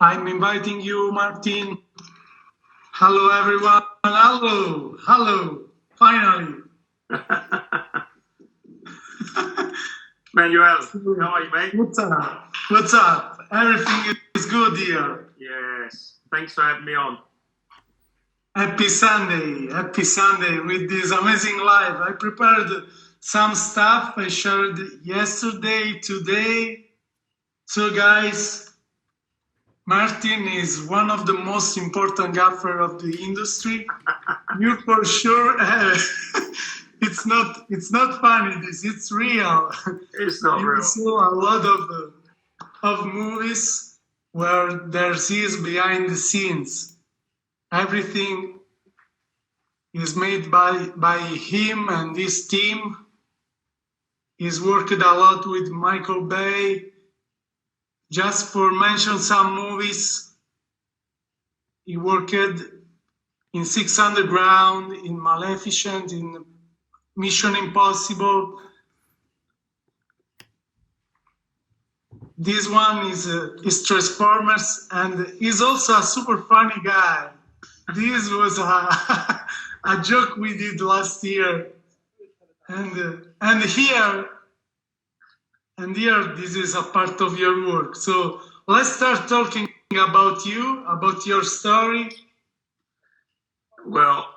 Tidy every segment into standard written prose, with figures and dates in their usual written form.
I'm inviting you, Martin. Hello, everyone. Hello. Finally. Manuel, how are you, mate? What's up? Everything is good here. Yes. Thanks for having me on. Happy Sunday with this amazing live. I prepared some stuff I shared yesterday, today. So, guys, Martin is one of the most important gaffer of the industry. You for sure. It's not funny. It's real. It's not real. You saw a lot of movies where there's behind the scenes. Everything is made by him and his team. He's worked a lot with Michael Bay. Just for mention some movies, he worked in Six Underground, in Maleficent, in Mission Impossible. This one is Transformers, and he's also a super funny guy. This was a joke we did last year, and here this is a part of your work. So let's start talking about you, about your story. Well,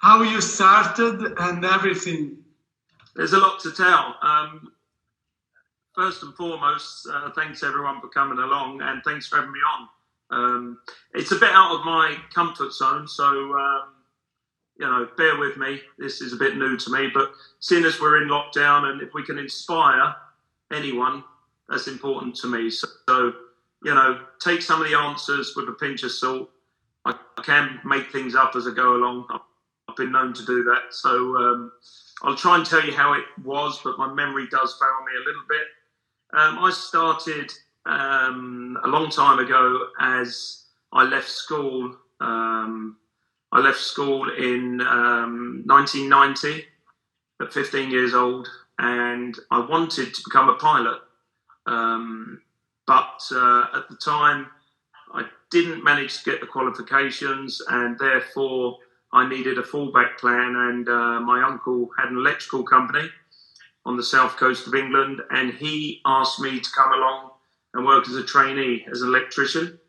how you started and everything. There's a lot to tell. First and foremost, thanks everyone for coming along, and thanks for having me on. It's a bit out of my comfort zone, so bear with me. This is a bit new to me, but seeing as we're in lockdown, and if we can inspire anyone, that's important to me. So take some of the answers with a pinch of salt. I can make things up as I go along. I've been known to do that. So I'll try and tell you how it was, but my memory does fail me a little bit. I started a long time ago as I left school. I left school in 1990 at 15 years old, and I wanted to become a pilot. But at the time, I didn't manage to get the qualifications, and therefore I needed a fallback plan. And my uncle had an electrical company on the south coast of England, and he asked me to come along and work as a trainee, as an electrician.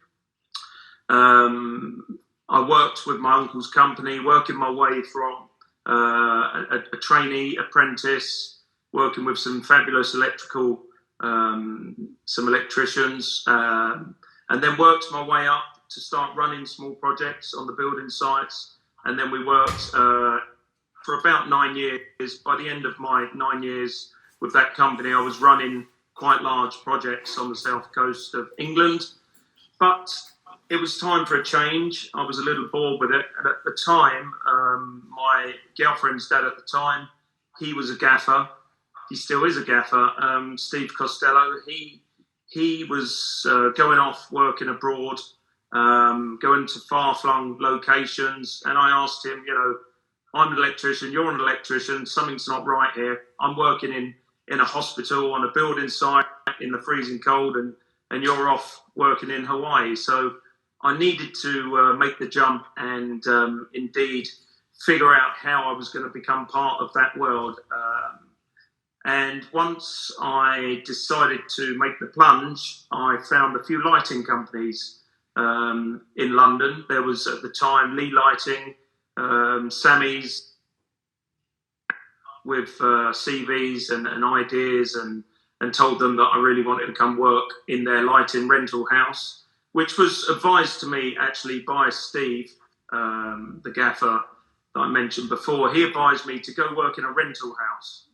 I worked with my uncle's company, working my way from a trainee, apprentice, working with some fabulous some electricians, and then worked my way up to start running small projects on the building sites. And then we worked for about 9 years. By the end of my 9 years with that company, I was running quite large projects on the south coast of England. But it was time for a change. I was a little bored with it. And at the time, my girlfriend's dad at the time, he was a gaffer. He still is a gaffer. Steve Costello. He was going off working abroad, going to far-flung locations. And I asked him, I'm an electrician, you're an electrician, something's not right here. I'm working in a hospital, on a building site, in the freezing cold, and you're off working in Hawaii. So I needed to make the jump and indeed figure out how I was going to become part of that world. And once I decided to make the plunge, I found a few lighting companies in London. There was at the time Lee Lighting, Sammy's, with CVs and ideas, and told them that I really wanted to come work in their lighting rental house, which was advised to me actually by Steve, the gaffer that I mentioned before. He advised me to go work in a rental house.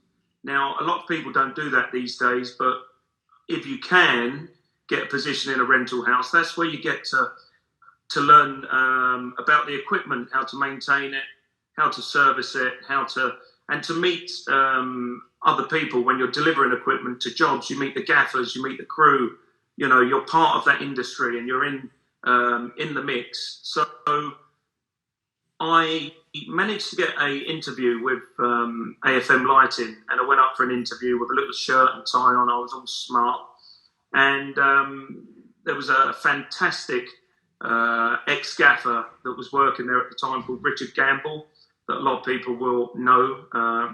Now, a lot of people don't do that these days, but if you can get a position in a rental house, that's where you get to learn about the equipment, how to maintain it, how to service it, and to meet other people. When you're delivering equipment to jobs, you meet the gaffers, you meet the crew. You're part of that industry, and you're in the mix. So I managed to get an interview with AFM Lighting, and I went up for an interview with a little shirt and tie on. I was all smart, And there was a fantastic ex-gaffer that was working there at the time called Richard Gamble, that a lot of people will know.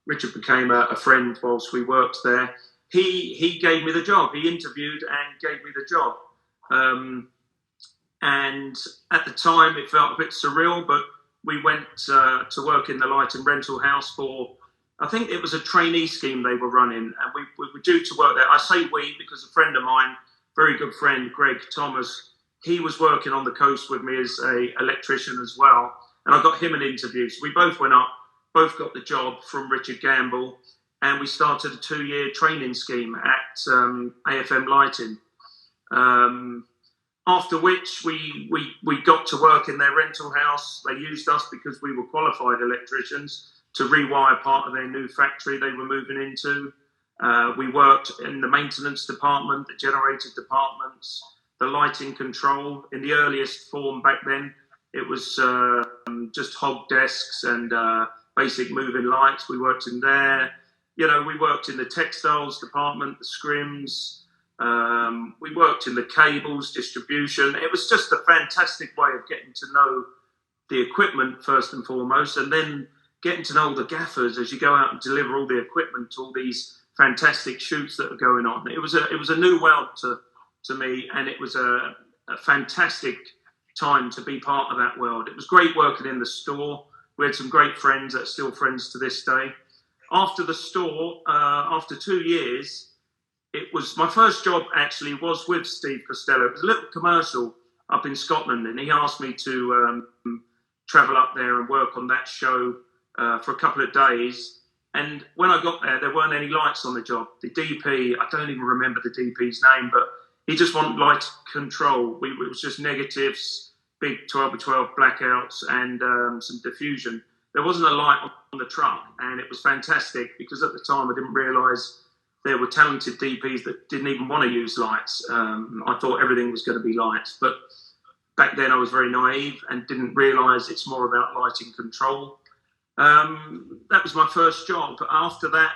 Richard became a friend whilst we worked there. He gave me the job. He interviewed and gave me the job. And at the time, it felt a bit surreal, but we went to work in the light and rental house for, I think it was a trainee scheme they were running, and we were due to work there. I say we because a friend of mine, very good friend, Greg Thomas, he was working on the coast with me as an electrician as well, and I got him an interview. So we both went up, both got the job from Richard Gamble, and we started a 2-year training scheme at AFM Lighting. After which we got to work in their rental house. They used us because we were qualified electricians to rewire part of their new factory they were moving into. We worked in the maintenance department, the generator departments, the lighting control. In the earliest form back then, it was just hog desks and basic moving lights. We worked in there. We worked in the textiles department, the scrims. We worked in the cables, distribution. It was just a fantastic way of getting to know the equipment first and foremost, and then getting to know the gaffers as you go out and deliver all the equipment to all these fantastic shoots that are going on. It was a new world to me, and it was a fantastic time to be part of that world. It was great working in the store. We had some great friends that are still friends to this day. After the store, after 2 years, it was my first job actually was with Steve Costello. It was a little commercial up in Scotland, and he asked me to travel up there and work on that show for a couple of days. And when I got there weren't any lights on the job. The DP, I don't even remember the DP's name, but he just wanted light control. It was just negatives, big 12x12 blackouts, and some diffusion. There wasn't a light on the truck, and it was fantastic because at the time I didn't realise there were talented DPs that didn't even want to use lights. I thought everything was going to be lights, but back then I was very naive and didn't realise it's more about lighting control. That was my first job. After that,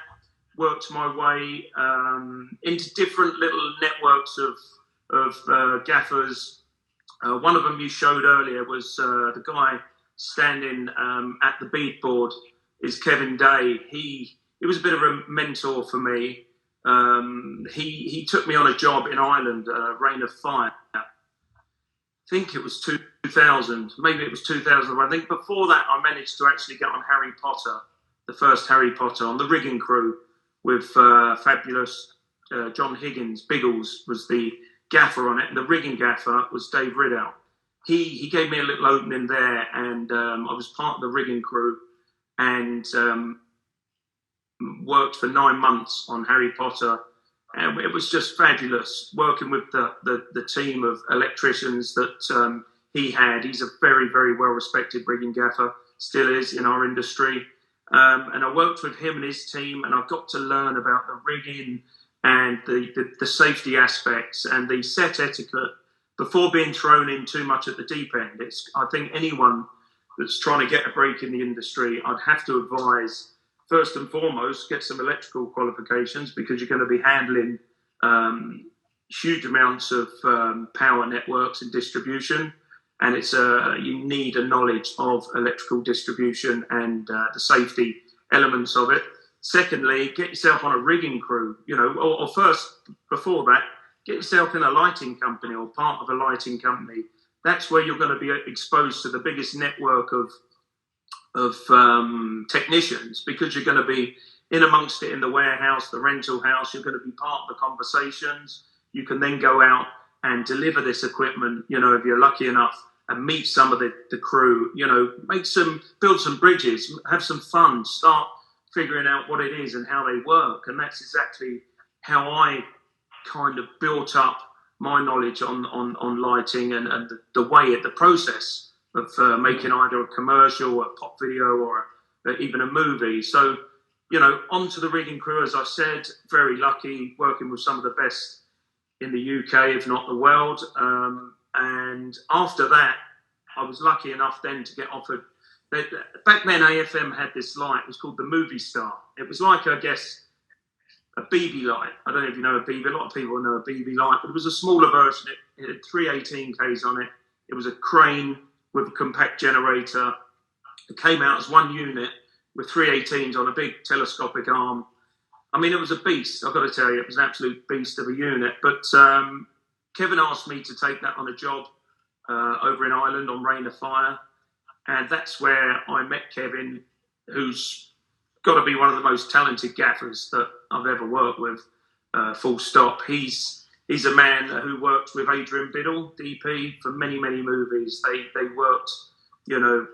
worked my way into different little networks of gaffers. One of them you showed earlier was the guy standing at the beadboard is Kevin Day. He was a bit of a mentor for me. He took me on a job in Ireland, Reign of Fire. I think it was 2000, maybe it was 2001. I think before that I managed to actually get on Harry Potter, the first Harry Potter, on the rigging crew with fabulous John Higgins. Biggles was the gaffer on it, and the rigging gaffer was Dave Riddell. He gave me a little opening there, and I was part of the rigging crew, and worked for 9 months on Harry Potter, and it was just fabulous working with the team of electricians that he had. He's a very, very well-respected rigging gaffer, still is in our industry, and I worked with him and his team, and I got to learn about the rigging and the safety aspects and the set etiquette before being thrown in too much at the deep end. I think anyone that's trying to get a break in the industry, I'd have to advise, first and foremost, get some electrical qualifications, because you're going to be handling huge amounts of power networks and distribution, and you need a knowledge of electrical distribution and the safety elements of it. Secondly, get yourself on a rigging crew, or first, before that, get yourself in a lighting company or part of a lighting company. That's where you're going to be exposed to the biggest network of technicians, because you're going to be in amongst it in the warehouse, the rental house. You're going to be part of the conversations. You can then go out and deliver this equipment, if you're lucky enough, and meet some of the crew, build some bridges, have some fun, start figuring out what it is and how they work. And that's exactly how I kind of built up my knowledge on lighting and the process of making either a commercial, a pop video, or even a movie. So, onto the rigging crew, as I said, very lucky working with some of the best in the UK, if not the world. And after that, I was lucky enough then to get offered. Back then, AFM had this light. It was called the Movie Star. It was like, I guess, a BB light. I don't know if you know a BB. A lot of people know a BB light, but it was a smaller version. It had 318Ks on it. It was a crane with a compact generator. It came out as one unit with 318s on a big telescopic arm. I mean, it was a beast. I've got to tell you, it was an absolute beast of a unit. But Kevin asked me to take that on a job over in Ireland on Rain of Fire. And that's where I met Kevin, who's got to be one of the most talented gaffers that I've ever worked with, full stop. He's a man who worked with Adrian Biddle, DP, for many, many movies. They worked, you know,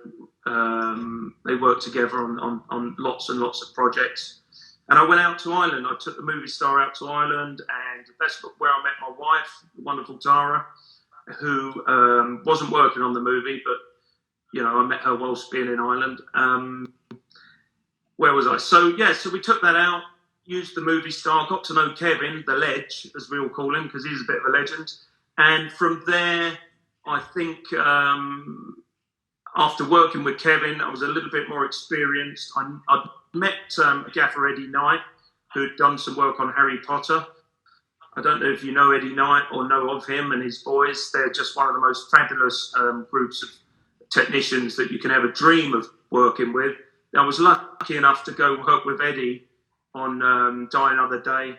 they worked together on lots and lots of projects. And I went out to Ireland. I took the movie star out to Ireland, and that's where I met my wife, the wonderful Tara, who wasn't working on the movie, but, you know, I met her whilst being in Ireland. Where was I? So we took that out, used the movie star, got to know Kevin, the ledge, as we all call him, because he's a bit of a legend. And from there, I think after working with Kevin, I was a little bit more experienced. I met Gaffer Eddie Knight, who'd done some work on Harry Potter. I don't know if you know Eddie Knight or know of him and his boys. They're just one of the most fabulous groups of technicians that you can ever dream of working with. I was lucky enough to go work with Eddie on Die Another Day,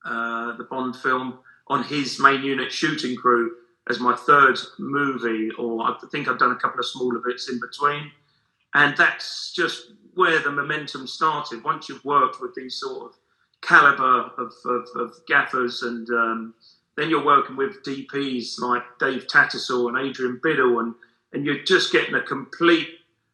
the Bond film, on his main unit shooting crew as my third movie, or I think I've done a couple of smaller bits in between. And that's just where the momentum started. Once you've worked with these sort of caliber of gaffers, and then you're working with DPs like Dave Tattersall and Adrian Biddle, and you're just getting a complete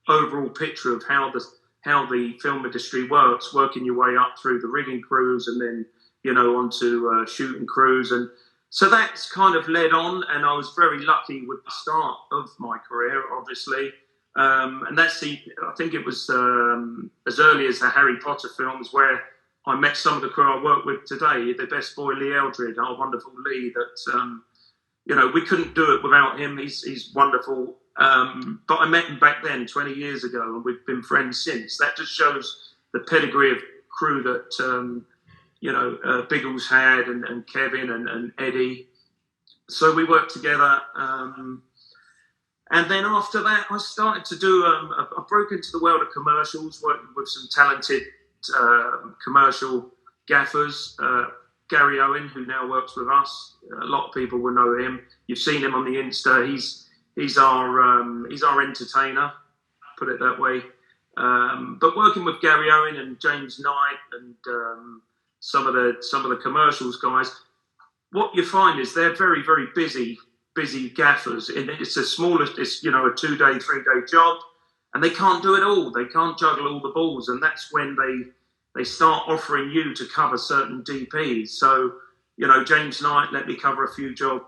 overall picture of how the film industry works, working your way up through the rigging crews and then, you know, onto shooting crews. And so that's kind of led on, and I was very lucky with the start of my career, obviously. And I think it was as early as the Harry Potter films where I met some of the crew I work with today, the best boy Lee Eldred, our wonderful Lee, that, you know, we couldn't do it without him. He's wonderful. But I met him back then, 20 years ago, and we've been friends since. That just shows the pedigree of crew that, you know, Biggles had, and Kevin and Eddie. So we worked together. And then after that, I started to do, I broke into the world of commercials, working with some talented commercial gaffers. Gary Owen, who now works with us. A lot of people will know him. You've seen him on the Insta. He's our entertainer, put it that way. But working with Gary Owen and James Knight and some of the commercials guys, what you find is they're very, very busy gaffers. It's the smallest, it's, you know, a 2-day, 3-day job, and they can't do it all. They can't juggle all the balls, and that's when they start offering you to cover certain DPs. So, you know, James Knight let me cover a few jobs.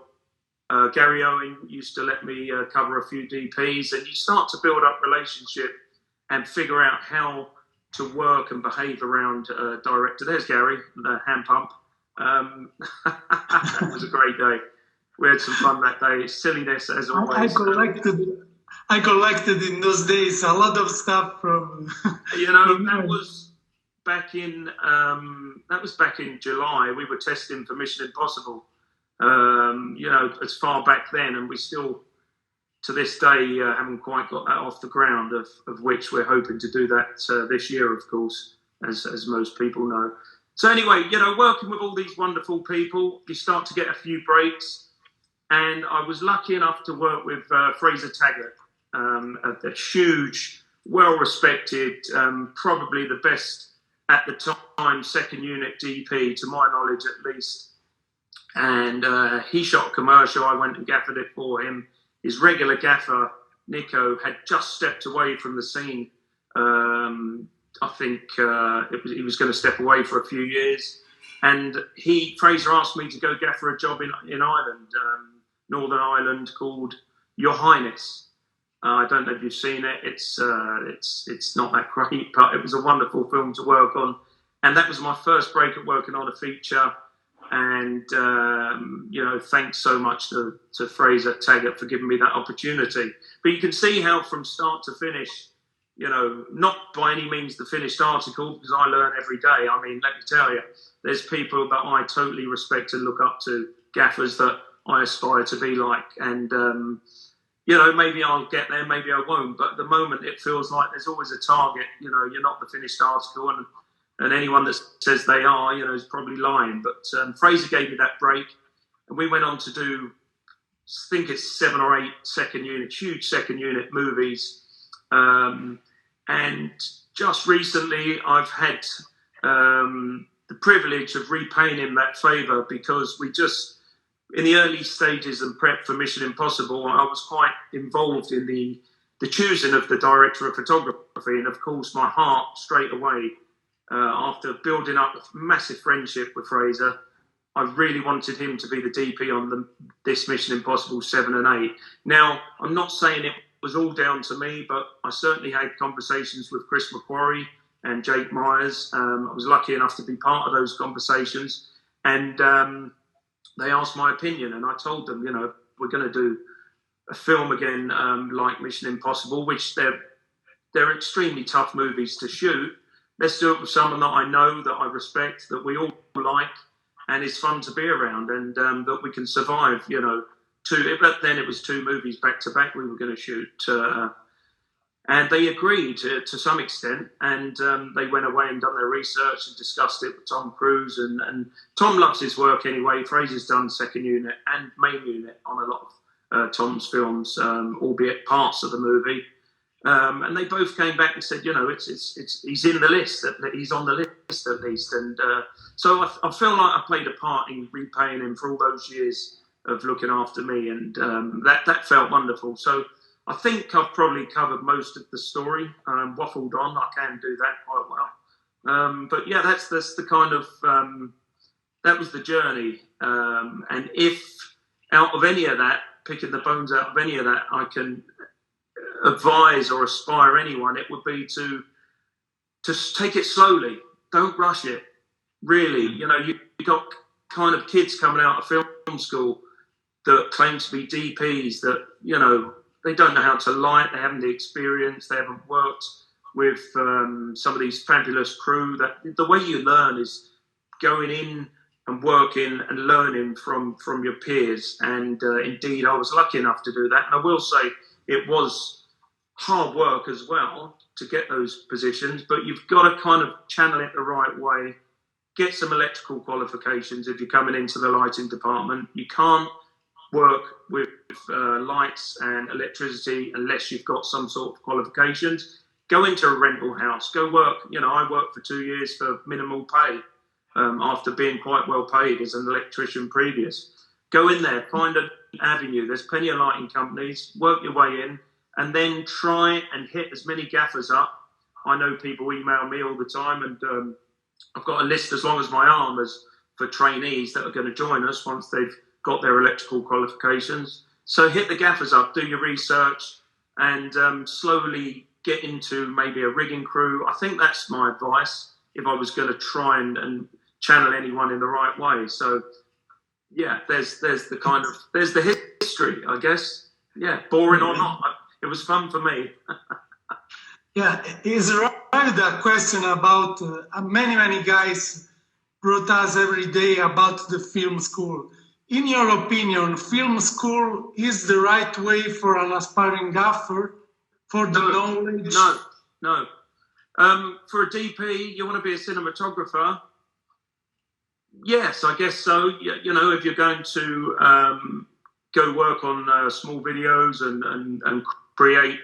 Gary Owen used to let me cover a few DPs, and you start to build up relationship and figure out how to work and behave around director. There's Gary, the hand pump. It was a great day. We had some fun that day. Silliness as always. I collected in those days a lot of stuff from. You know, that was back in July. We were testing for Mission Impossible. You know, as far back then, and we still, to this day, haven't quite got that off the ground, of which we're hoping to do that this year, of course, as most people know. So anyway, you know, working with all these wonderful people, you start to get a few breaks, and I was lucky enough to work with Fraser Taggart, a huge, well-respected, probably the best at the time second unit DP, to my knowledge at least. And he shot a commercial. I went and gaffered it for him. His regular gaffer, Nico, had just stepped away from the scene. I think he was going to step away for a few years. And Fraser asked me to go gaffer a job in Ireland, Northern Ireland, called Your Highness. I don't know if you've seen it. It's not that great, but it was a wonderful film to work on. And that was my first break at working on a feature. And, you know, thanks so much to Fraser Taggart for giving me that opportunity. But you can see how from start to finish, not by any means the finished article, because I learn every day. I mean, let me tell you, there's people that I totally respect and look up to, gaffers that I aspire to be like. And, maybe I'll get there, maybe I won't. But at the moment, it feels like there's always a target. You're not the finished article. And anyone that says they are, is probably lying. But Fraser gave me that break. And we went on to do, I think it's 7 or 8 huge second unit movies. And just recently, I've had the privilege of repaying him that favour, because we just, in the early stages and prep for Mission Impossible, I was quite involved in the choosing of the director of photography. And of course, my heart straight away, after building up a massive friendship with Fraser, I really wanted him to be the DP on this Mission Impossible 7 and 8. Now, I'm not saying it was all down to me, but I certainly had conversations with Chris McQuarrie and Jake Myers. I was lucky enough to be part of those conversations, and they asked my opinion, and I told them, we're going to do a film again like Mission Impossible, which they're extremely tough movies to shoot. Let's do it with someone that I know, that I respect, that we all like, and it's fun to be around, and that we can survive, but then it was 2 movies back to back we were going to shoot. And they agreed to some extent, and they went away and done their research and discussed it with Tom Cruise. And Tom loves his work anyway. Fraser's done second unit and main unit on a lot of Tom's films, albeit parts of the movie. And they both came back and said, he's in the list, that he's on the list at least. And so I feel like I played a part in repaying him for all those years of looking after me, and that felt wonderful. So I think I've probably covered most of the story. Waffled on, I can do that quite well. But yeah, that's the kind of that was the journey. And if out of any of that, picking the bones out of any of that, I can advise or aspire anyone, it would be to take it slowly. Don't rush it. Really, you got kind of kids coming out of film school that claim to be DPs that, they don't know how to light, they haven't the experience, they haven't worked with some of these fabulous crew. That the way you learn is going in and working and learning from your peers. And indeed, I was lucky enough to do that. And I will say it was hard work as well to get those positions, but you've got to kind of channel it the right way. Get some electrical qualifications if you're coming into the lighting department. You can't work with lights and electricity unless you've got some sort of qualifications. Go into a rental house. Go work. I worked for 2 years for minimal pay after being quite well paid as an electrician previous. Go in there, find an avenue. There's plenty of lighting companies. Work your way in, and then try and hit as many gaffers up. I know people email me all the time, and I've got a list as long as my arm for trainees that are going to join us once they've got their electrical qualifications. So hit the gaffers up, do your research, and slowly get into maybe a rigging crew. I think that's my advice if I was going to try and channel anyone in the right way. So yeah, there's the history, I guess. Yeah, boring or not, it was fun for me. Yeah, is right a question about many guys wrote us every day about the film school. In your opinion, film school is the right way for an aspiring gaffer for the knowledge? No. For a DP, you want to be a cinematographer? Yes, I guess so. If you're going to go work on small videos and create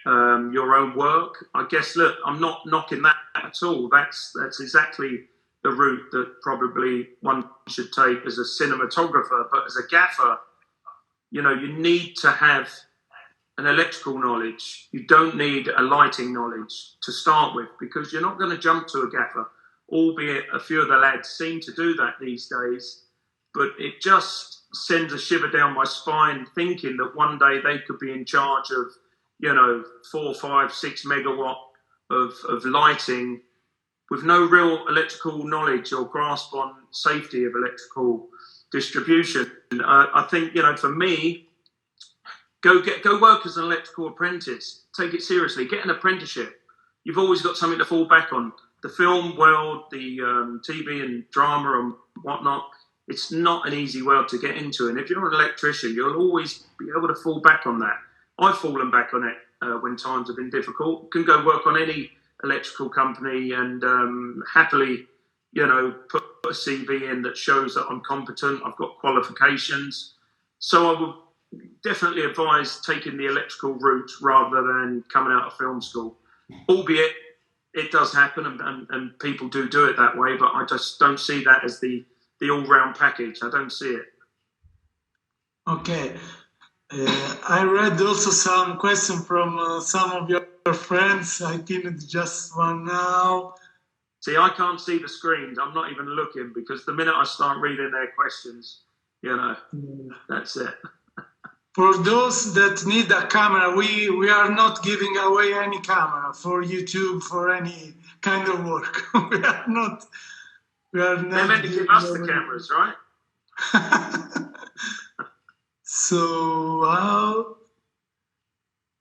your own work, I guess, look, I'm not knocking that at all. That's exactly the route that probably one should take as a cinematographer. But as a gaffer, you need to have an electrical knowledge. You don't need a lighting knowledge to start with, because you're not going to jump to a gaffer, albeit a few of the lads seem to do that these days. But it just sends a shiver down my spine thinking that one day they could be in charge of 4, 5, 6 megawatt of lighting with no real electrical knowledge or grasp on safety of electrical distribution. I think, for me, go work as an electrical apprentice. Take it seriously. Get an apprenticeship. you've always got something to fall back on. The film world, the TV and drama and whatnot, it's not an easy world to get into. And if you're an electrician, you'll always be able to fall back on that. I've fallen back on it when times have been difficult. Can go work on any electrical company and happily, put a CV in that shows that I'm competent, I've got qualifications. So I would definitely advise taking the electrical route rather than coming out of film school. Albeit it does happen and people do it that way, but I just don't see that as the all-round package. I don't see it. Okay. I read also some questions from some of your friends. I didn't just one now. See, I can't see the screens. I'm not even looking because the minute I start reading their questions, that's it. For those that need a camera, we are not giving away any camera for YouTube, for any kind of work. we are not. They're meant to give us the cameras, right? So,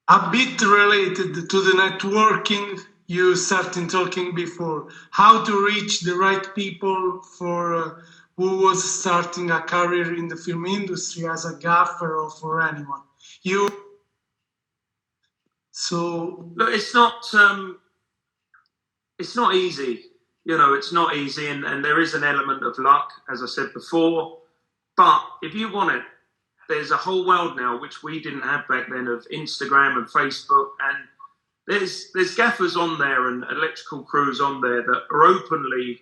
a bit related to the networking, you started talking before, how to reach the right people for who was starting a career in the film industry as a gaffer or for anyone. Look, it's not easy. It's not easy, and there is an element of luck, as I said before. But if you want it, there's a whole world now which we didn't have back then of Instagram and Facebook, and there's gaffers on there and electrical crews on there that are openly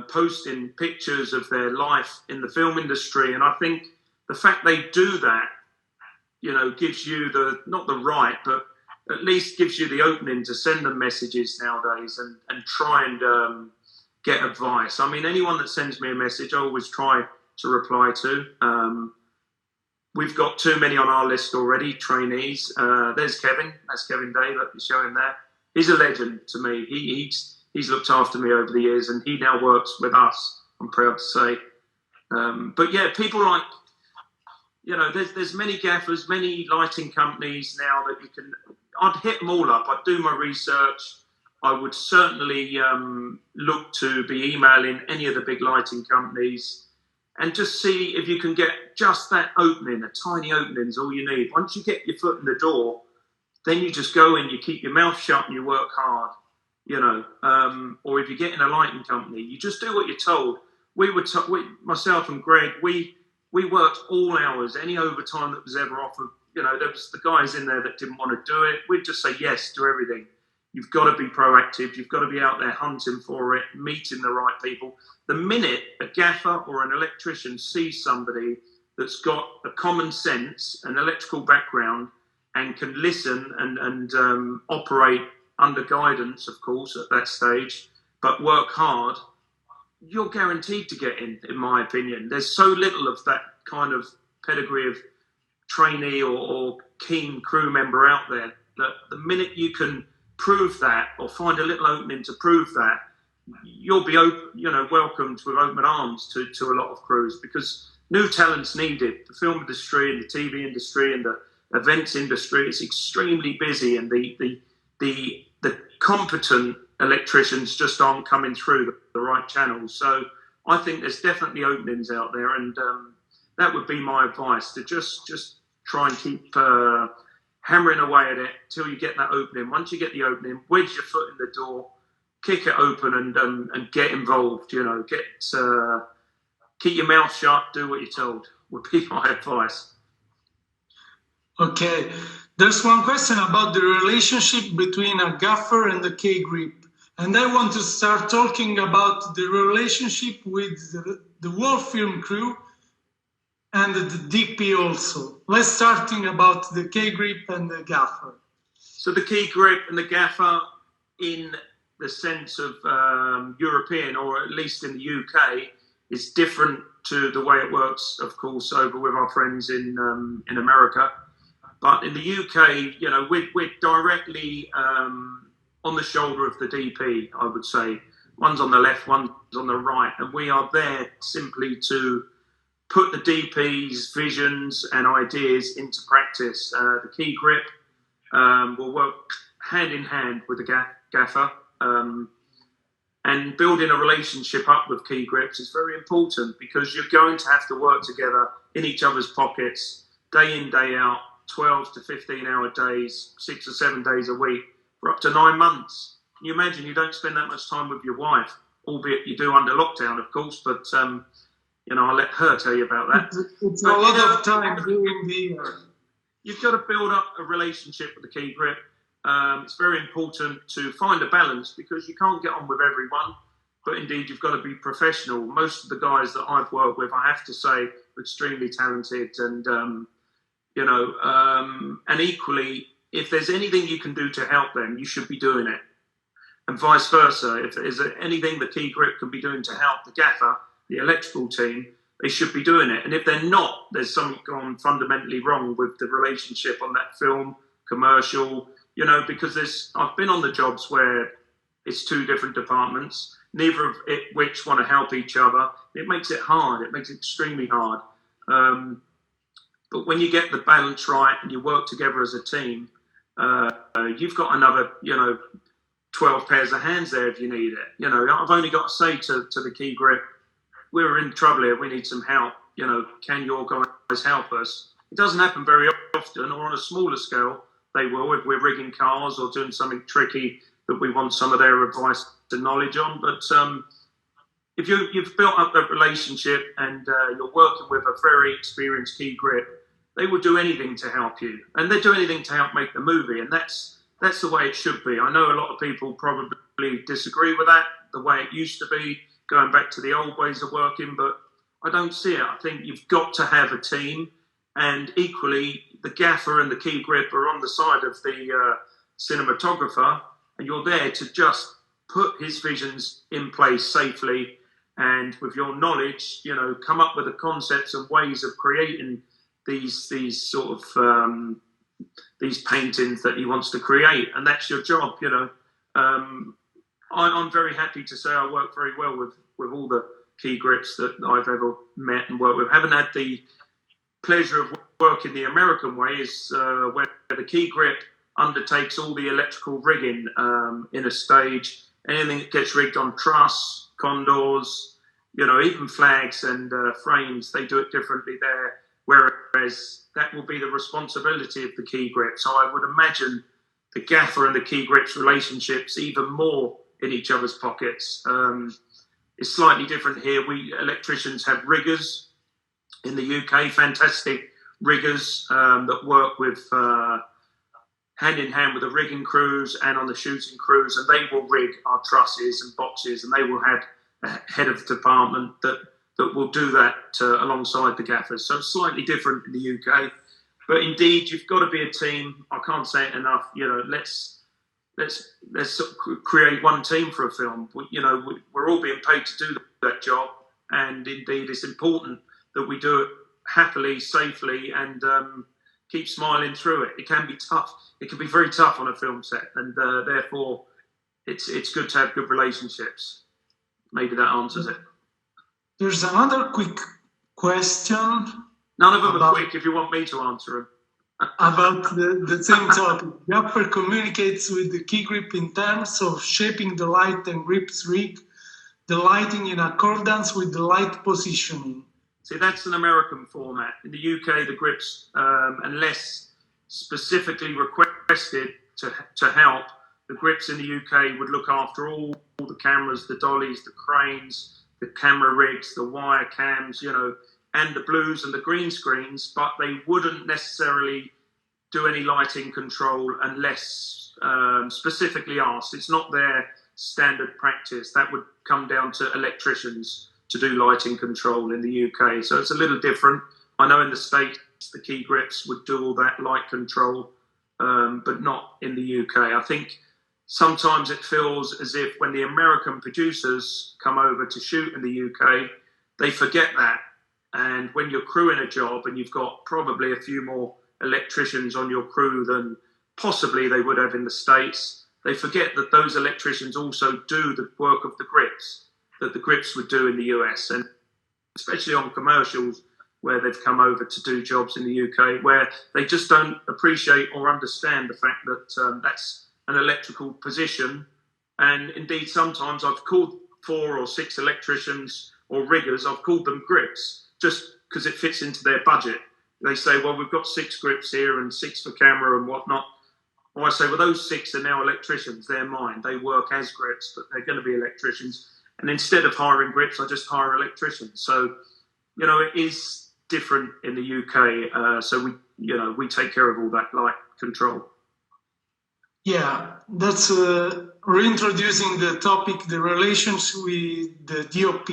posting pictures of their life in the film industry. And I think the fact they do that, gives you not the right, but at least gives you the opening to send them messages nowadays and try and get advice. I mean, anyone that sends me a message, I always try to reply to. We've got too many on our list already, trainees. There's Kevin. That's Kevin Day. Let me show him there. He's a legend to me. He's looked after me over the years, and he now works with us, I'm proud to say. But yeah, people like, there's many gaffers, many lighting companies now that you can. I'd hit them all up. I'd do my research. I would certainly look to be emailing any of the big lighting companies and just see if you can get just that opening. A tiny opening is all you need. Once you get your foot in the door, then you just go in, you keep your mouth shut and you work hard, or if you get in a lighting company, you just do what you're told. Myself and Greg, we worked all hours, any overtime that was ever offered. There was the guys in there that didn't want to do it. We'd just say yes to everything. You've got to be proactive. You've got to be out there hunting for it, meeting the right people. The minute a gaffer or an electrician sees somebody that's got a common sense, an electrical background, and can listen and operate under guidance, of course, at that stage, but work hard, you're guaranteed to get in my opinion. There's so little of that kind of pedigree of trainee or keen crew member out there that the minute you can prove that or find a little opening to prove that, you'll be welcomed with open arms to a lot of crews, because new talent's needed. The film industry and the TV industry and the events industry is extremely busy, and the competent electricians just aren't coming through the right channels. So I think there's definitely openings out there, and that would be my advice, to just try and keep hammering away at it till you get that opening. Once you get the opening, wedge your foot in the door, kick it open, and get involved. Keep your mouth shut, do what you're told, would be my advice. Okay, there's one question about the relationship between a gaffer and the K-grip, and I want to start talking about the relationship with the whole film crew and the DP also. Let's starting about the K-grip and the gaffer. So the K-grip and the gaffer, in the sense of European, or at least in the UK, is different to the way it works, of course, over with our friends in America. But in the UK, we're directly on the shoulder of the DP, I would say. One's on the left, one's on the right, and we are there simply to put the DP's visions and ideas into practice. The key grip will work hand in hand with the gaffer. And building a relationship up with key grips is very important, because you're going to have to work together in each other's pockets, day in, day out, 12 to 15-hour days, 6 or 7 days a week, for up to 9 months. Can you imagine? You don't spend that much time with your wife, albeit you do under lockdown, of course, but, I'll let her tell you about that. It's a lot of time during the year. You've got to build up a relationship with the key grip. It's very important to find a balance, because you can't get on with everyone, but indeed you've got to be professional. Most of the guys that I've worked with, I have to say, are extremely talented, and and equally, if there's anything you can do to help them, you should be doing it, and vice versa. If there's anything the key grip can be doing to help the gaffer, the electrical team, they should be doing it. And if they're not, there's something gone fundamentally wrong with the relationship on that film, commercial. Because I've been on the jobs where it's two different departments, neither of which want to help each other. It makes it hard. It makes it extremely hard. But when you get the balance right and you work together as a team, you've got another, 12 pairs of hands there if you need it. I've only got to say to the key grip, we're in trouble here. We need some help. Can your guys help us? It doesn't happen very often, or on a smaller scale. They will, if we're rigging cars or doing something tricky that we want some of their advice and knowledge on. But if you've built up that relationship and you're working with a very experienced key grip, they will do anything to help you. And they do anything to help make the movie. And that's the way it should be. I know a lot of people probably disagree with that, the way it used to be, going back to the old ways of working. But I don't see it. I think you've got to have a team. And equally, the gaffer and the key grip are on the side of the cinematographer, and you're there to just put his visions in place safely, and with your knowledge, come up with the concepts and ways of creating these sort of these paintings that he wants to create, and that's your job. I'm very happy to say I work very well with all the key grips that I've ever met and worked with. Haven't had the pleasure of working the American way, is where the key grip undertakes all the electrical rigging in a stage. Anything that gets rigged on truss, condors, even flags and frames, they do it differently there. Whereas that will be the responsibility of the key grip. So I would imagine the gaffer and the key grip's relationships even more in each other's pockets. It's slightly different here. We electricians have riggers in the UK, fantastic riggers that work with hand in hand with the rigging crews and on the shooting crews, and they will rig our trusses and boxes, and they will have a head of the department that will do that alongside the gaffers. So it's slightly different in the UK, but indeed you've got to be a team. I can't say it enough. Let's create one team for a film. We're all being paid to do that job, and indeed it's important that we do it happily, safely, and keep smiling through it. It can be tough. It can be very tough on a film set, and therefore it's good to have good relationships. Maybe that answers it. There's another quick question. None of them are quick if you want me to answer them. About the same topic. Gaffer communicates with the key grip in terms of shaping the light and grips rig the lighting in accordance with the light positioning. See, that's an American format. In the UK, the grips, unless specifically requested to help, the grips in the UK would look after all the cameras, the dollies, the cranes, the camera rigs, the wire cams, and the blues and the green screens, but they wouldn't necessarily do any lighting control unless specifically asked. It's not their standard practice. That would come down to electricians to do lighting control in the UK. So it's a little different. I know in the States, the key grips would do all that light control, but not in the UK. I think sometimes it feels as if when the American producers come over to shoot in the UK, they forget that. And when you're crewing a job and you've got probably a few more electricians on your crew than possibly they would have in the States, they forget that those electricians also do the work of the grips that the grips would do in the US, and especially on commercials where they've come over to do jobs in the UK, where they just don't appreciate or understand the fact that an electrical position. And indeed, sometimes I've called 4 or 6 electricians or riggers, I've called them grips, just because it fits into their budget. They say, well, we've got 6 grips here and 6 for camera and whatnot. Well, I say, well, those 6 are now electricians. They're mine. They work as grips, but they're going to be electricians. And instead of hiring grips, I just hire electricians. So, you know, it is different in the UK. So we take care of all that light control. Yeah, that's reintroducing the topic, the relations with the DOP.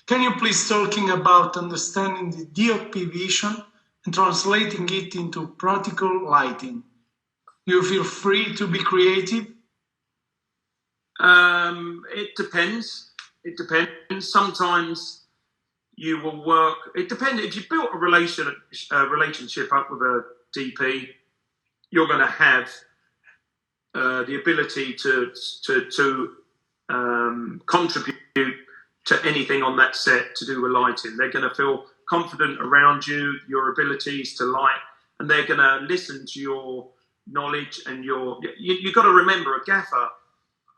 Can you please talking about understanding the DOP vision and translating it into practical lighting? You feel free to be creative? It depends. It depends. Sometimes you will work. It depends. If you built a relationship up with a DP, you're going to have the ability to contribute to anything on that set to do with lighting. They're going to feel confident around you, your abilities to light, and they're going to listen to your knowledge and you've got to remember, a gaffer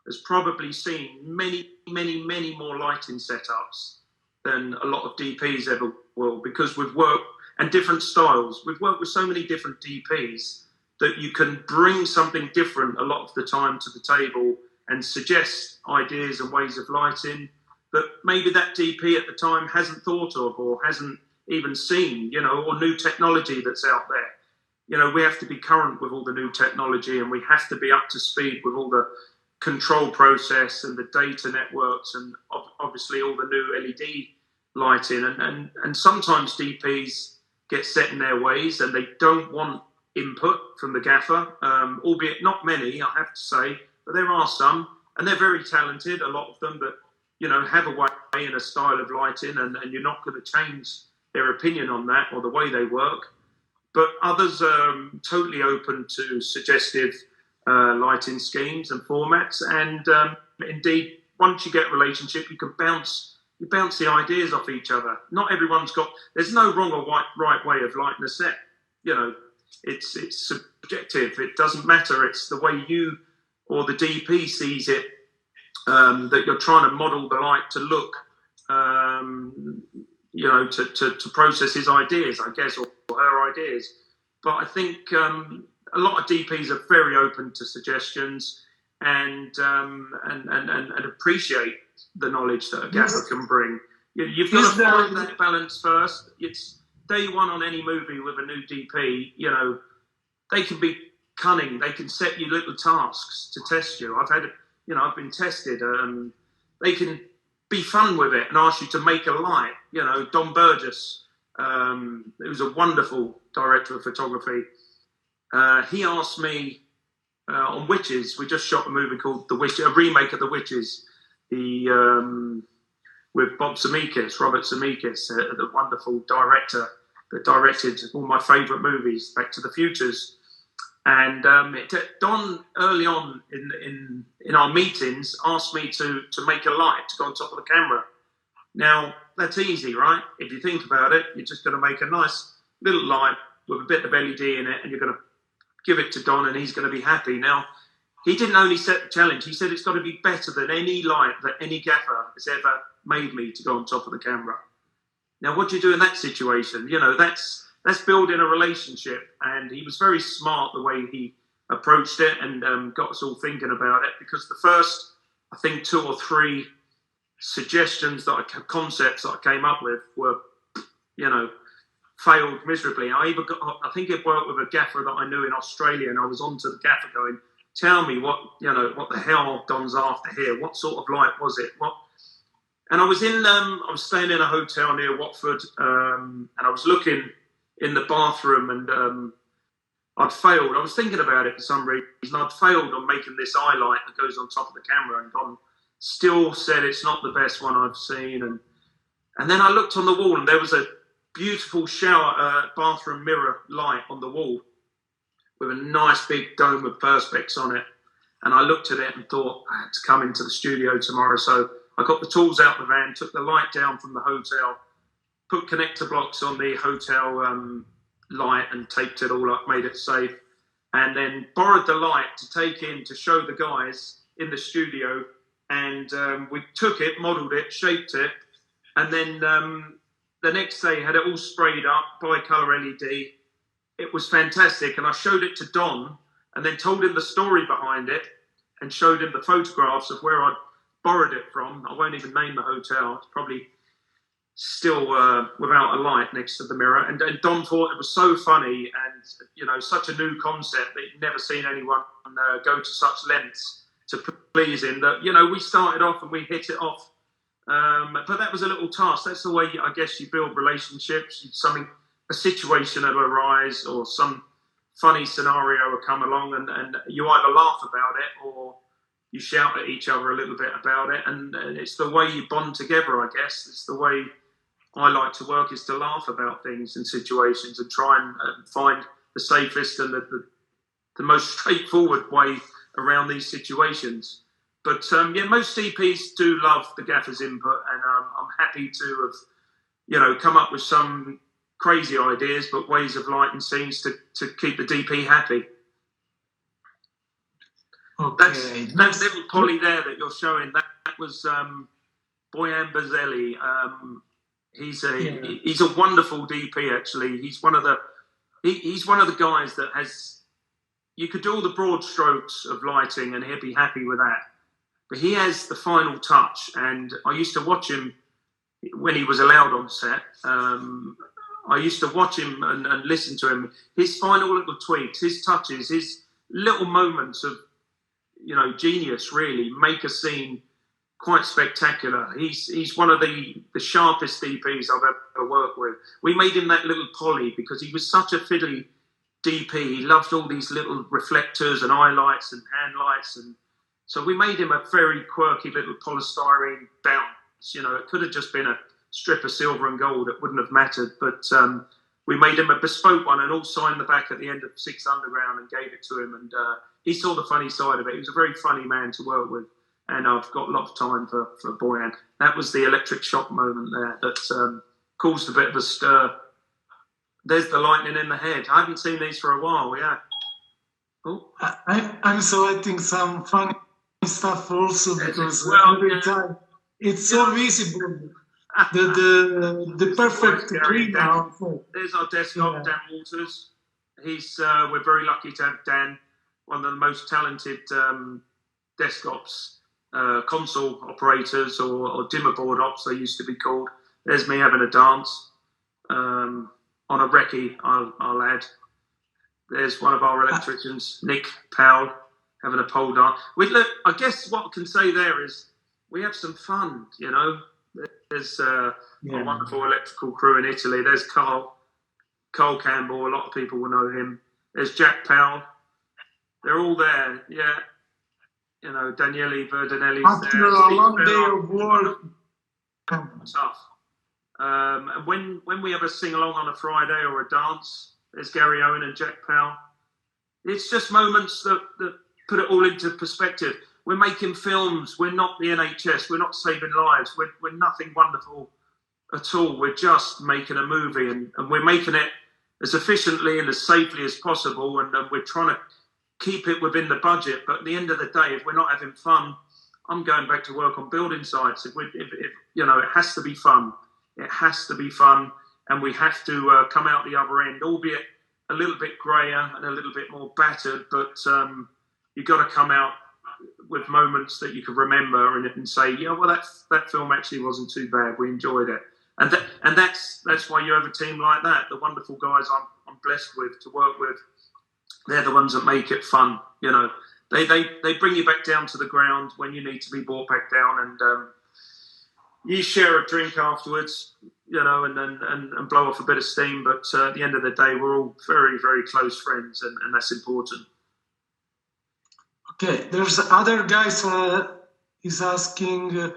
has probably seen many more lighting setups than a lot of DPs ever will, because we've worked, and different styles. We've worked with so many different DPs that you can bring something different a lot of the time to the table and suggest ideas and ways of lighting that maybe that DP at the time hasn't thought of or hasn't even seen, you know, or new technology that's out there. You know, we have to be current with all the new technology, and we have to be up to speed with all the control process and the data networks, and obviously all the new LED lighting. And sometimes DPs get set in their ways and they don't want input from the gaffer, albeit not many, I have to say, but there are some, and they're very talented, a lot of them, but, you know, have a way and a style of lighting, and you're not going to change their opinion on that or the way they work. But others are totally open to suggestive lighting schemes and formats. And indeed, once you get a relationship, you can bounce the ideas off each other. Not everyone's got. There's no wrong or right way of lighting a set. You know, it's subjective. It doesn't matter. It's the way you or the DP sees it that you're trying to model the light to look. You know, to process his ideas, I guess, or her ideas. But I think a lot of DPs are very open to suggestions and appreciate the knowledge that a gaffer can bring. You've got to find that balance first. It's day one on any movie with a new DP. You know, they can be cunning. They can set you little tasks to test you. I've been tested. They can be fun with it and ask you to make a light. You know, Don Burgess, who was a wonderful director of photography. He asked me on Witches. We just shot a movie called The Witches, a remake of The Witches, with Robert Zemeckis, the wonderful director that directed all my favourite movies, Back to the Futures. And Don, early on in our meetings, asked me to make a light to go on top of the camera. Now, that's easy, right? If you think about it, you're just going to make a nice little light with a bit of LED in it, and you're going to give it to Don, and he's going to be happy. Now, he didn't only set the challenge, he said it's got to be better than any light that any gaffer has ever made me to go on top of the camera. Now, what do you do in that situation? You know, that's building a relationship, and he was very smart the way he approached it and got us all thinking about it, because the first, I think, 2 or 3 suggestions concepts that I came up with were, you know, failed miserably. I think it worked with a gaffer that I knew in Australia, and I was on to the gaffer going, tell me what the hell Don's after here. What sort of light was it? And I was staying in a hotel near Watford, and I was looking in the bathroom, and I'd failed. I was thinking about it for some reason. I'd failed on making this eye light that goes on top of the camera, and Don still said it's not the best one I've seen. And then I looked on the wall, and there was a beautiful bathroom mirror light on the wall with a nice big dome of perspex on it. And I looked at it and thought, I had to come into the studio tomorrow. So I got the tools out of the van, took the light down from the hotel, put connector blocks on the hotel light and taped it all up, made it safe. and then borrowed the light to take in to show the guys in the studio. And we took it, modelled it, shaped it, and then the next day had it all sprayed up, bi-colour LED. It was fantastic, and I showed it to Don, and then told him the story behind it, and showed him the photographs of where I'd borrowed it from. I won't even name the hotel. It's probably still without a light next to the mirror. And Don thought it was so funny and, you know, such a new concept that he'd never seen anyone go to such lengths to please him, that, you know, we started off and we hit it off. But that was a little task. That's the way, I guess, you build relationships. A situation will arise, or some funny scenario will come along, and you either laugh about it or you shout at each other a little bit about it. And it's the way you bond together, I guess. It's the way I like to work, is to laugh about things and situations and try and find the safest and the most straightforward way around these situations. But most DPs do love the Gaffer's input, and I'm happy to have, you know, come up with some crazy ideas, but ways of lighting scenes to keep the DP happy. Okay. That little Polly there that you're showing, that was Boyan Bazzelli. He's a wonderful DP, actually. He's one of the guys that has, you could do all the broad strokes of lighting and he'd be happy with that. But he has the final touch, and I used to watch him when he was allowed on set. I used to watch him and listen to him. His final little tweaks, his touches, his little moments of, you know, genius, really make a scene quite spectacular. He's one of the sharpest DPs I've ever worked with. We made him that little Polly because he was such a fiddly DP. He loved all these little reflectors and eye lights and hand lights, and so we made him a very quirky little polystyrene bounce. You know, it could have just been a strip of silver and gold. It wouldn't have mattered, but we made him a bespoke one and all signed the back at the end of Six Underground and gave it to him, and he saw the funny side of it. He was a very funny man to work with, and I've got a lot of time for Boyan. That was the electric shock moment there that caused a bit of a stir. There's the lightning in the head. I haven't seen these for a while, yeah. Oh. I'm selecting some funny stuff also, because every time it's so visible. The perfect green now. There's our desk op, Dan Walters. We're very lucky to have Dan, one of the most talented desk ops, console operators, or dimmer board ops they used to be called. There's me having a dance on a recce, I'll add. There's one of our electricians, Nick Powell, having a pole dance. Look, I guess what I can say there is we have some fun, you know. There's a wonderful electrical crew in Italy. There's Carl Campbell. A lot of people will know him. There's Jack Powell. They're all there. Yeah. You know, Daniele Verdinelli's after there. A long day of work. Tough. And when we have a sing-along on a Friday or a dance, there's Gary Owen and Jack Powell. It's just moments that put it all into perspective. We're making films. We're not the NHS. We're not saving lives. We're nothing wonderful at all. We're just making a movie, and we're making it as efficiently and as safely as possible, and we're trying to keep it within the budget. But at the end of the day, if we're not having fun, I'm going back to work on building sites. If you know, it has to be fun. It has to be fun, and we have to come out the other end, albeit a little bit grayer and a little bit more battered, but you've got to come out with moments that you can remember and say, yeah, well, that film actually wasn't too bad. We enjoyed it, and that's why you have a team like that. The wonderful guys I'm blessed with to work with. They're the ones that make it fun. You know, they bring you back down to the ground when you need to be brought back down, and you share a drink afterwards, you know, and blow off a bit of steam. But at the end of the day, we're all very, very close friends, and that's important. Okay, there's other guys is asking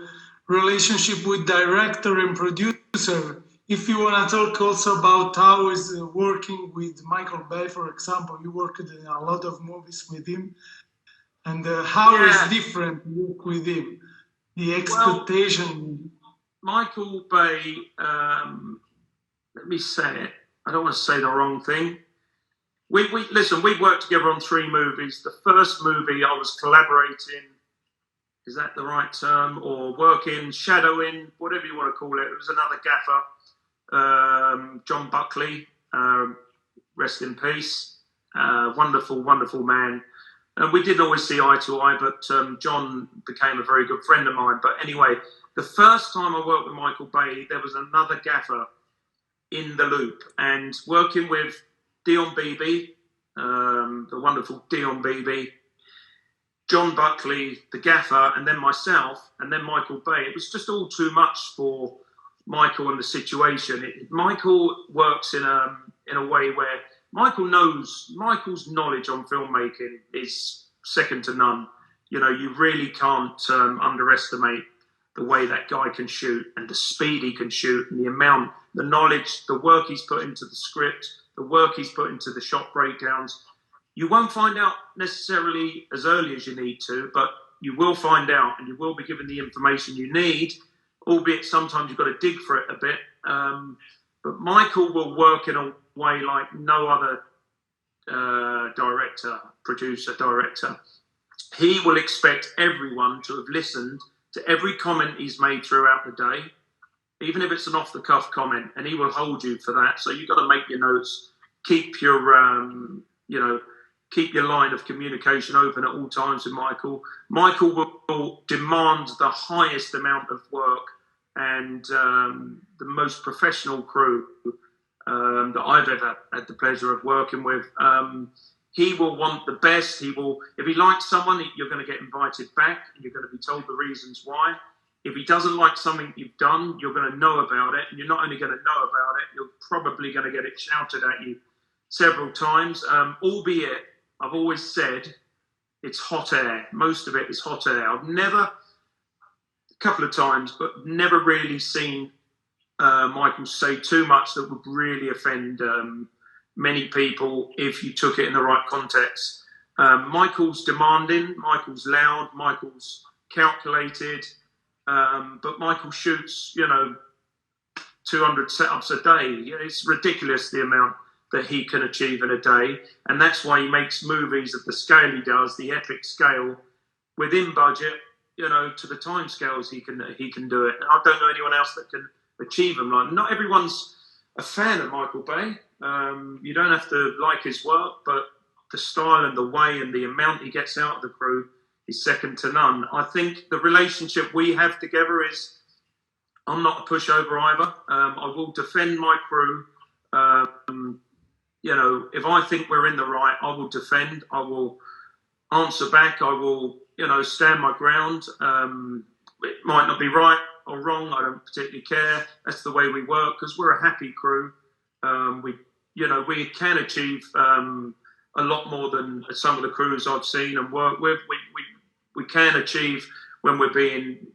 relationship with director and producer. If you want to talk also about how is working with Michael Bay, for example, you worked in a lot of movies with him, and how is different to work with him? The expectation. Well, Michael Bay, let me say it. I don't want to say the wrong thing. We listen. We worked together on 3 movies. The first movie I was collaborating. Is that the right term? Or working, shadowing, whatever you want to call it. It was another gaffer, John Buckley. Rest in peace. Wonderful, wonderful man. And we didn't always see eye to eye, but John became a very good friend of mine. But anyway, the first time I worked with Michael Bay, there was another gaffer in the loop. And working with Dion Beebe, the wonderful Dion Beebe, John Buckley, the gaffer, and then myself, and then Michael Bay. It was just all too much for Michael and the situation. Michael works in a way where Michael's knowledge on filmmaking is second to none. You know, you really can't underestimate the way that guy can shoot and the speed he can shoot and the amount, the knowledge, the work he's put into the script, the work he's put into the shot breakdowns. You won't find out necessarily as early as you need to, but you will find out and you will be given the information you need, albeit sometimes you've got to dig for it a bit. But Michael will work in a way like no other director. He will expect everyone to have listened to every comment he's made throughout the day, even if it's an off-the-cuff comment, and he will hold you for that. So you've got to make your notes, keep your, keep your line of communication open at all times with Michael. Michael will demand the highest amount of work and the most professional crew that I've ever had the pleasure of working with. He will want the best. If he likes someone, you're going to get invited back and you're going to be told the reasons why. If he doesn't like something you've done, you're going to know about it. And you're not only going to know about it, you're probably going to get it shouted at you several times. Albeit, I've always said, it's hot air. Most of it is hot air. I've never, a couple of times, but never really seen Michael say too much that would really offend many people if you took it in the right context. Michael's demanding, Michael's loud, Michael's calculated, but Michael shoots, 200 setups a day. It's ridiculous the amount that he can achieve in a day, and that's why he makes movies of the scale he does, the epic scale, within budget, to the time scales he can do it. And I don't know anyone else that can achieve them. Like, not everyone's a fan of Michael Bay. You don't have to like his work, but the style and the way and the amount he gets out of the crew is second to none. I think the relationship we have together is, I'm not a pushover either. I will defend my crew. If I think we're in the right, I will defend. I will answer back. I will, stand my ground. It might not be right or wrong. I don't particularly care. That's the way we work because we're a happy crew. We can achieve a lot more than some of the crews I've seen and worked with. We can achieve when we're being,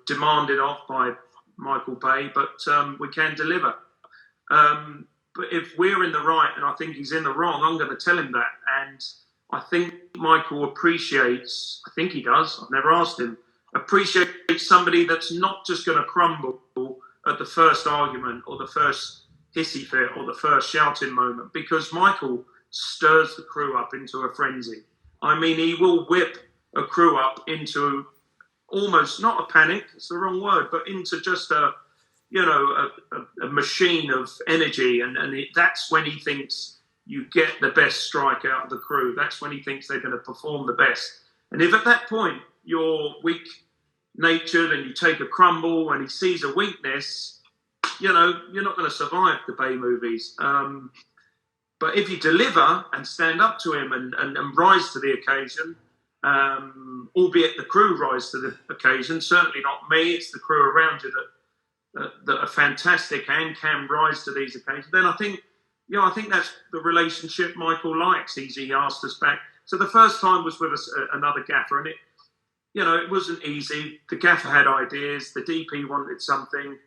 demanded of by Michael Bay, but we can deliver. But if we're in the right and I think he's in the wrong, I'm going to tell him that. And I think Michael appreciates, I think he does, I've never asked him, appreciates somebody that's not just going to crumble at the first argument or the first hissy fit or the first shouting moment, because Michael stirs the crew up into a frenzy. I mean, he will whip a crew up into almost not a panic, it's the wrong word, but into just a machine of energy. And that's when he thinks you get the best strike out of the crew. That's when he thinks they're going to perform the best. And if at that point you're weak-natured and you take a crumble and he sees a weakness, you're not going to survive the Bay movies. But if you deliver and stand up to him and rise to the occasion, albeit the crew rise to the occasion, certainly not me, it's the crew around you that are fantastic and can rise to these occasions, then I think that's the relationship Michael likes. He asked us back. So the first time was with another gaffer, and it wasn't easy. The gaffer had ideas, the DP wanted something,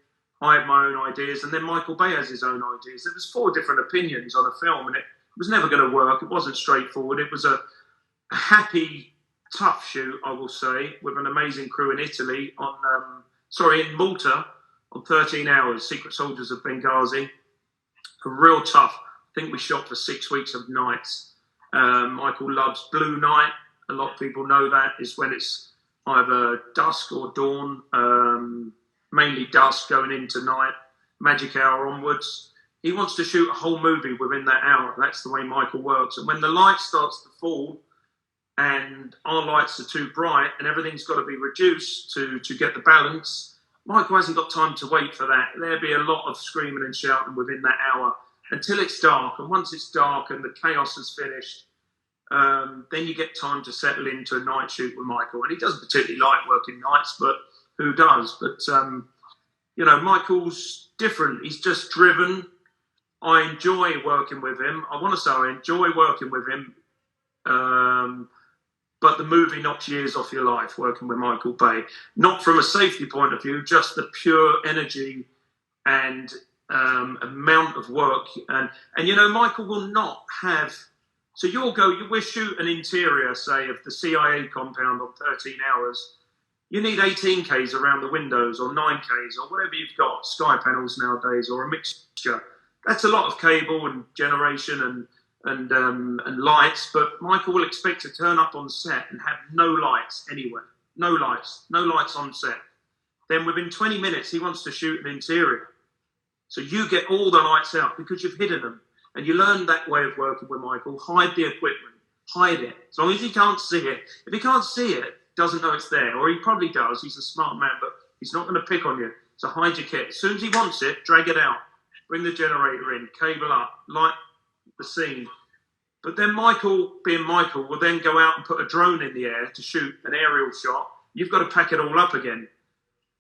I had my own ideas, and then Michael Bay has his own ideas. There was 4 different opinions on a film, and it was never going to work. It wasn't straightforward. It was a happy, tough shoot, I will say, with an amazing crew in Italy in Malta, on 13 hours, Secret Soldiers of Benghazi. A real tough think we shot for 6 weeks of nights. Michael loves blue night. A lot of people know that is when it's either dusk or dawn, mainly dusk going into night, magic hour onwards. He wants to shoot a whole movie within that hour. That's the way Michael works. And when the light starts to fall and our lights are too bright and everything's got to be reduced to get the balance, Michael hasn't got time to wait for that. There'll be a lot of screaming and shouting within that hour until it's dark. And once it's dark and the chaos has finished, then you get time to settle into a night shoot with Michael. And he doesn't particularly like working nights, but who does? But, Michael's different. He's just driven. I enjoy working with him. I want to say I enjoy working with him. But the movie knocks years off your life working with Michael Bay. Not from a safety point of view, just the pure energy and amount of work. And Michael will not have... So we'll shoot an interior, say, of the CIA compound on 13 hours. You need 18Ks around the windows or 9Ks or whatever you've got, sky panels nowadays, or a mixture. That's a lot of cable and generation and lights, but Michael will expect to turn up on set and have no lights anywhere. No lights on set. Then within 20 minutes, he wants to shoot an interior. So you get all the lights out because you've hidden them. And you learn that way of working with Michael. Hide the equipment. Hide it. As long as he can't see it. If he can't see it, doesn't know it's there, or he probably does, he's a smart man, but he's not going to pick on you. So hide your kit. As soon as he wants it, drag it out. Bring the generator in, cable up, light the scene. But then Michael, being Michael, will then go out and put a drone in the air to shoot an aerial shot. You've got to pack it all up again.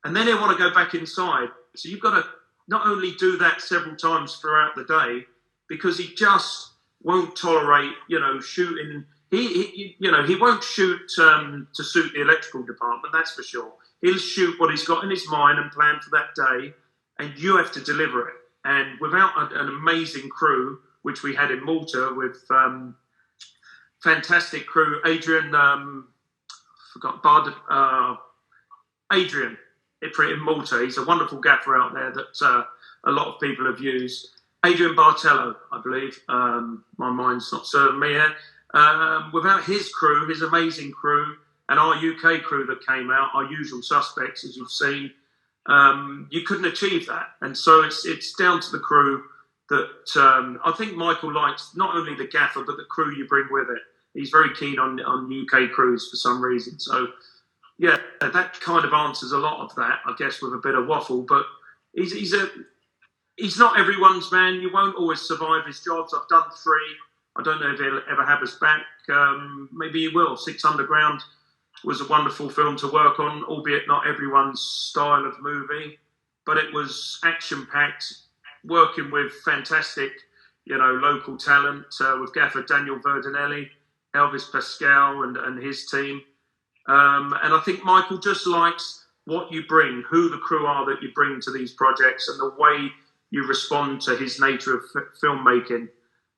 And then he'll want to go back inside. So you've got to not only do that several times throughout the day, because he just won't tolerate, shooting. He won't shoot to suit the electrical department, that's for sure. He'll shoot what he's got in his mind and plan for that day, and you have to deliver it. And without an amazing crew, which we had in Malta with fantastic crew, Adrian in Malta. He's a wonderful gaffer out there that a lot of people have used. Adrian Bartello, I believe. My mind's not serving me here. Without his crew, his amazing crew, and our UK crew that came out, our usual suspects, as you've seen, you couldn't achieve that. And so it's down to the crew that I think Michael likes not only the gaffer, but the crew you bring with it. He's very keen on UK crews for some reason. So, yeah, that kind of answers a lot of that, I guess, with a bit of waffle. But he's not everyone's man. You won't always survive his jobs. I've done 3. I don't know if he'll ever have us back. Maybe he will. 6 Underground was a wonderful film to work on, albeit not everyone's style of movie. But it was action-packed, working with fantastic, local talent, with gaffer Daniel Verdinelli, Elvis Pascal and his team. And I think Michael just likes what you bring, who the crew are that you bring to these projects, and the way you respond to his nature of filmmaking.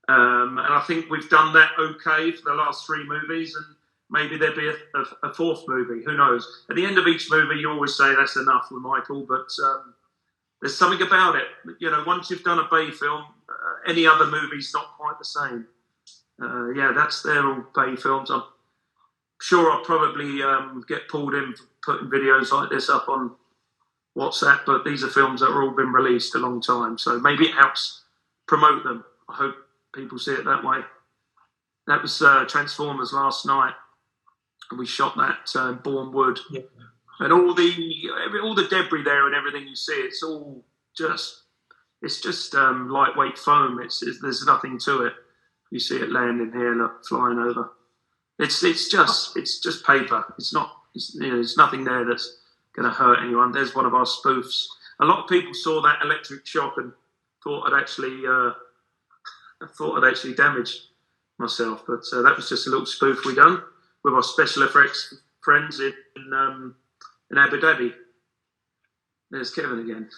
And I think we've done that okay for the last 3 movies, and maybe there'll be a 4th movie. Who knows? At the end of each movie, you always say that's enough with Michael, but there's something about it. Once you've done a Bay film, any other movie's not quite the same. They're all Bay films. I'm sure I'll probably get pulled in for putting videos like this up on WhatsApp, but these are films that have all been released a long time, so maybe it helps promote them. I hope people see it that way. That was Transformers last night, and we shot that in Bournemouth. Yeah. And all the debris there and everything you see, it's just lightweight foam. There's nothing to it. You see it landing here, look, flying over. It's just paper. There's nothing there that's going to hurt anyone. There's one of our spoofs. A lot of people saw that electric shock and thought I'd actually damaged myself, but that was just a little spoof we done with our special effects friends in Abu Dhabi. There's Kevin again.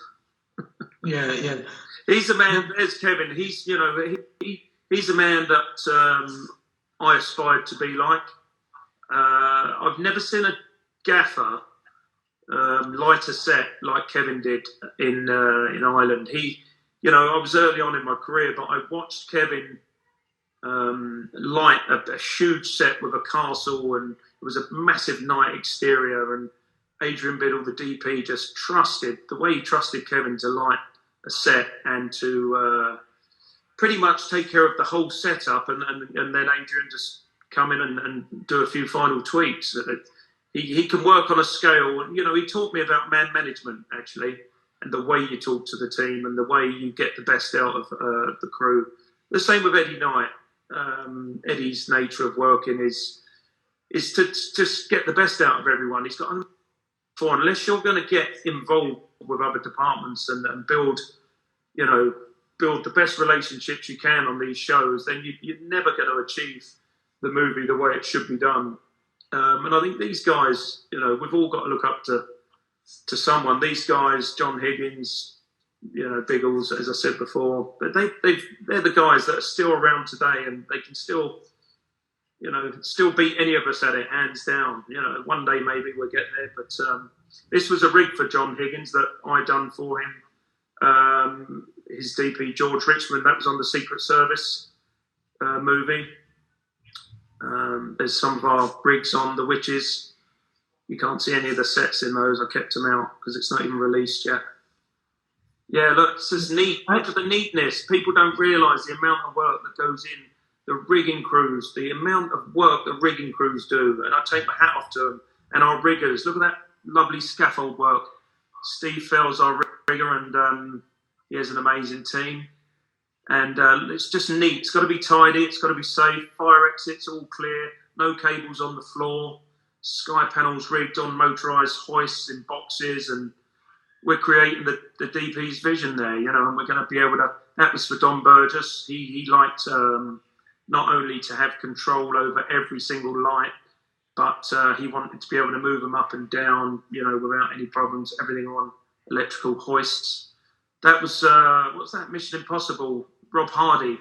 Yeah. He's a man. There's Kevin. He's he's a man that I aspired to be like. I've never seen a gaffer light a set like Kevin did in Ireland. you know, I was early on in my career, but I watched Kevin light a huge set with a castle, and it was a massive night exterior, and Adrian Biddle, the DP, just trusted, the way he trusted Kevin to light a set and to pretty much take care of the whole setup, and then Adrian just come in and do a few final tweaks. He can work on a scale, and, you know, he taught me about man management, actually, and the way you talk to the team and the way you get the best out of the crew. The same with Eddie Knight. Eddie's nature of working is to just get the best out of everyone. He's got, unless you're going to get involved with other departments and build, you know, build the best relationships you can on these shows, then you're never going to achieve the movie the way it should be done. And I think these guys, you know, we've all got to look up to someone. These guys, John Higgins, you know, Biggles, as I said before, but they're the guys that are still around today, and they can still, you know, still beat any of us at it, hands down. You know, one day maybe we'll get there. But this was a rig for John Higgins that I done for him. His DP, George Richmond, that was on the Secret Service movie. There's some of our rigs on The Witches. You can't see any of the sets in those. I kept them out because it's not even released yet. Yeah, look, it's just neat. Look at the neatness. People don't realise the amount of work that goes in the rigging crews, the amount of work the rigging crews do. And I take my hat off to them. And our riggers, look at that lovely scaffold work. Steve Fell's our rigger, and he has an amazing team. And it's just neat. It's got to be tidy. It's got to be safe. Fire exits all clear. No cables on the floor. Sky panels rigged on motorised hoists in boxes, and we're creating the DP's vision there, you know, and we're going to be able to. That was for Don Burgess. He liked not only to have control over every single light, but he wanted to be able to move them up and down, you know, without any problems. Everything on electrical hoists. That was what's that? Mission Impossible. Rob Hardy,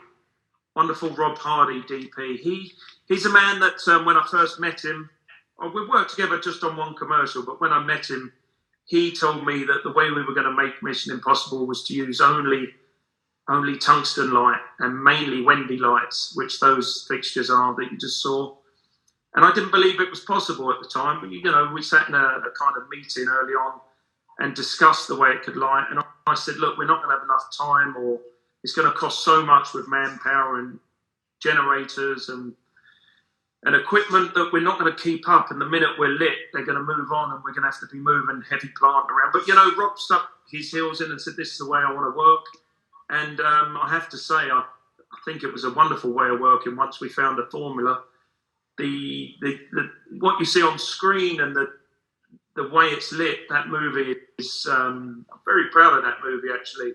wonderful Rob Hardy DP. He's a man that when I first met him, we worked together just on one commercial, but when I met him, he told me that the way we were going to make Mission Impossible was to use only tungsten light and mainly Wendy lights, which those fixtures are that you just saw. And I didn't believe it was possible at the time, but, you know, we sat in a kind of meeting early on and discussed the way it could light. And I said, look, we're not going to have enough time, or it's going to cost so much with manpower and generators and equipment that we're not going to keep up. And the minute we're lit, they're going to move on, and we're going to have to be moving heavy plant around. But, you know, Rob stuck his heels in and said, this is the way I want to work. And I have to say, I think it was a wonderful way of working once we found a formula. The what you see on screen and the way it's lit, that movie is, I'm very proud of that movie, actually.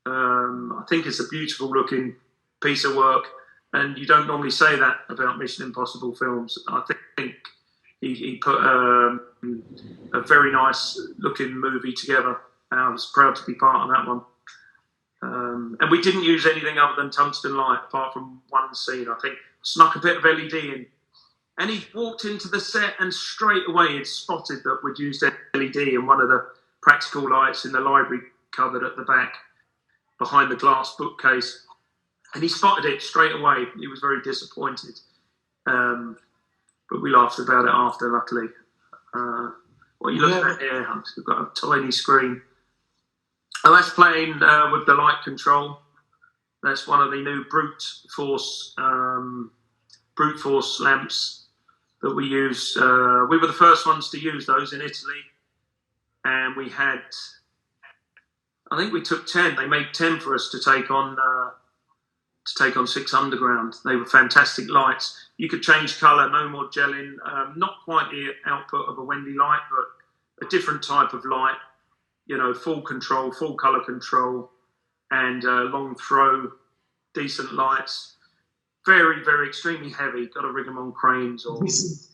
I think it's a beautiful looking piece of work, and you don't normally say that about Mission Impossible films. I think he put a very nice looking movie together. I was proud to be part of that one. And we didn't use anything other than tungsten light, apart from one scene. I think snuck a bit of LED in. And he walked into the set, and straight away he'd spotted that we'd used LED in one of the practical lights in the library cupboard at the back, behind the glass bookcase. And he spotted it straight away. He was very disappointed. But we laughed about it after, luckily. What are you looking at here, Hunt? We've got a tiny screen. Oh, that's playing with the light control. That's one of the new brute force lamps that we use. We were the first ones to use those in Italy, and we had, I think we took 10. They made 10 for us to take on 6 Underground. They were fantastic lights. You could change colour, no more gelling. Not quite the output of a Wendy light, but a different type of light. You know, full control, full colour control, and long throw, decent lights. Very, very extremely heavy. Got to rig them on cranes. Or this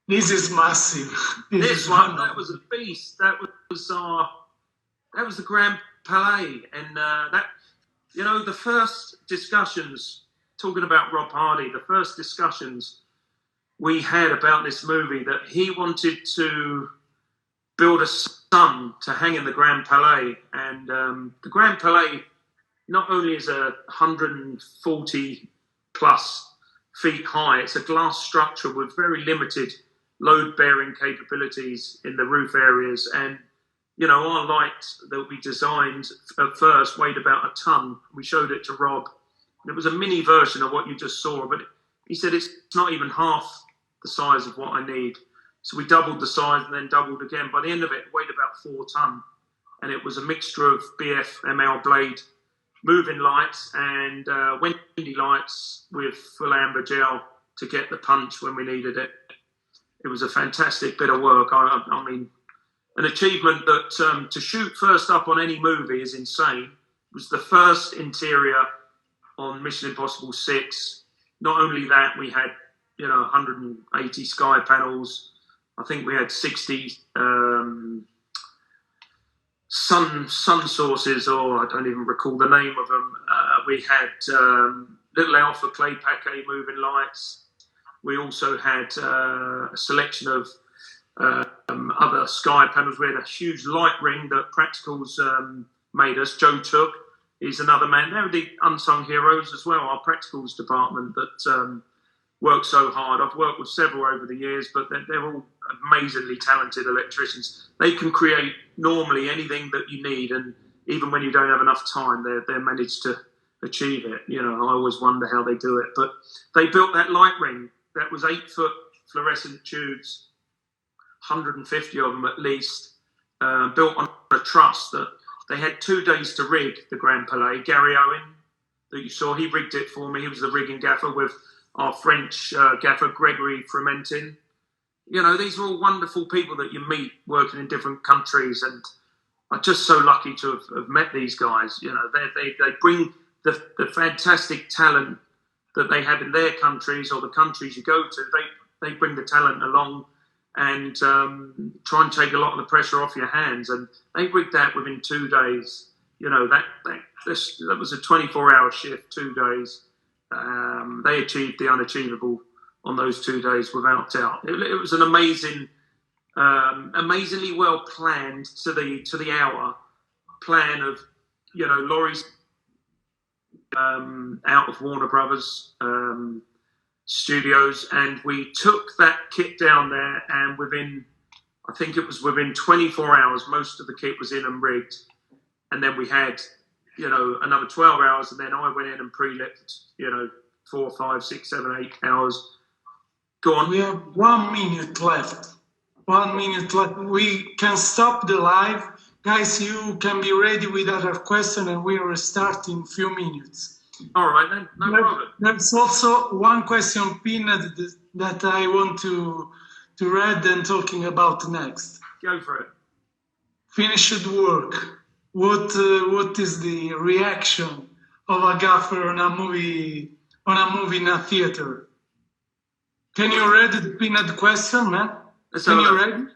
is massive. This one, that was a beast. That was the Grand Palais, and that, you know, the first discussions talking about Rob Hardy. The first discussions we had about this movie, that he wanted to build a sun to hang in the Grand Palais, and the Grand Palais not only is a 140 plus feet high, it's a glass structure with very limited load-bearing capabilities in the roof areas. And, you know, our light that we designed at first weighed about a ton. We showed it to Rob. It was a mini version of what you just saw, but he said it's not even half the size of what I need. So we doubled the size and then doubled again. By the end of it, it weighed about 4 ton. And it was a mixture of BF ML blade moving lights and windy lights with full amber gel to get the punch when we needed it. It was a fantastic bit of work. I mean, an achievement that to shoot first up on any movie is insane. It was the first interior on Mission Impossible 6. Not only that, we had 180 sky panels. I think we had 60 sun sources, or I don't even recall the name of them. We had little alpha clay paquet moving lights. We also had a selection of other sky panels. We had a huge light ring that Practicals made us. Joe Took, he's another man. They're the unsung heroes as well, our Practicals department that work so hard. I've worked with several over the years, but they're all amazingly talented electricians. They can create normally anything that you need, and even when you don't have enough time, they manage to achieve it. You know, I always wonder how they do it. But they built that light ring that was 8-foot fluorescent tubes, 150 of them at least, built on a truss that they had 2 days to rig the Grand Palais. Gary Owen, that you saw, he rigged it for me. He was the rigging gaffer with our French gaffer, Gregory Frementin. You know, these are all wonderful people that you meet working in different countries, and I'm just so lucky to have met these guys. You know, they bring the fantastic talent that they have in their countries or the countries you go to. They bring the talent along and try and take a lot of the pressure off your hands, and they rigged that within 2 days. You know, that was a 24-hour shift, 2 days. They achieved the unachievable on those 2 days without doubt. It was an amazingly well planned to the hour plan of, you know, Laurie's out of Warner Brothers Studios, and we took that kit down there, and within 24 hours, most of the kit was in and rigged, and then we had, you know, another 12 hours, and then I went in and pre-lit, 4, 5, 6, 7, 8 hours. Go on. We have 1 minute left. 1 minute left. We can stop the live. Guys, you can be ready with other questions, and we will start in a few minutes. All right, then. No problem. There's also one question pinned that I want to read and talking about next. Go for it. Finished work. What is the reaction of a gaffer on a movie in a theater? Can you read the pinned question, man? Can you read?